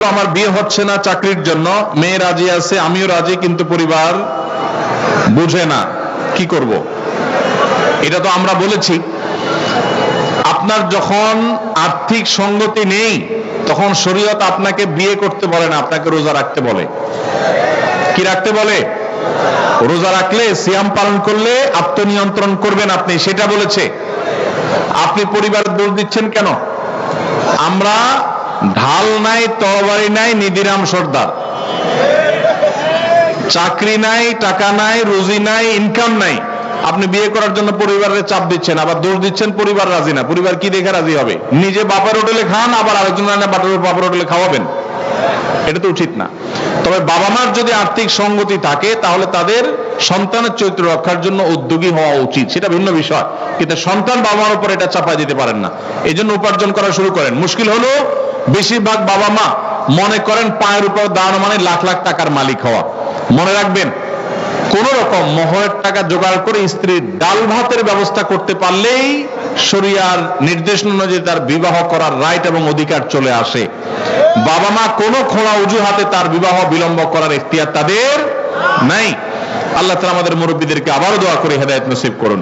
আমার বিয়ে হচ্ছে না চাকরির জন্য, মেয়ে রাজি আছে, আমিও রাজি, কিন্তু পরিবার বুঝে না, কি করব? এটা তো আমরা বলেছি, আপনার যখন আর্থিক সঙ্গতি নেই তখন শরীয়ত আপনাকে বিয়ে করতে বলে না, আপনাকে রোজা রাখতে বলে। কি রাখতে বলে? রোজা রাখলে, সিয়াম পালন করলে আত্মনিয়ন্ত্রণ করবেন আপনি, সেটা বলেছে। আপনি পরিবারের দোষ দিচ্ছেন কেন? আমরা ঢাল নাই, তরবারি নাই, নিদিরাম সর্দার। চাকরি নাই, টাকা নাই, রুজি নাই, ইনকাম নাই, আপনি বিয়ে করার জন্য পরিবারের চাপ দিচ্ছেন, আবার দোষ দিচ্ছেন পরিবার রাজি না। পরিবার কি দেখে রাজি হবে? নিজে বাপের হোটেলে খান, আবার আরেকজন বাপের হোটেলে খাওয়াবেন? এটা তো উচিত না। তবে বাবা মার যদি আর্থিক সঙ্গতি থাকে তাহলে তাদের সন্তানের চরিত্র রক্ষার জন্য উদ্যোগী হওয়া উচিত, সেটা ভিন্ন বিষয়। কিন্তু সন্তান বাবা মার উপর এটা চাপাই দিতে পারেন না। এই জন্য উপার্জন করা শুরু করেন। মুশকিল হলো বেশিরভাগ বাবা মা মনে করেন পায়ের উপর দাঁড়ানো মানে লাখ লাখ টাকার মালিক হওয়া। মনে রাখবেন, কোন রকম মোহরের টাকা জোগাড় করে স্ত্রীর ডাল ভাতের ব্যবস্থা করতে পারলেই শরিয়ার নির্দেশ অনুযায়ী তার বিবাহ করার রাইট এবং অধিকার চলে আসে। বাবা মা কোনো খোলা অজুহাতে তার বিবাহ বিলম্ব করার এখতিয়ার তাদের নাই। আল্লাহ তাআলা আমাদের মুরব্বীদেরকে আবারও দোয়া করে হেদায়েত নসিব করুন।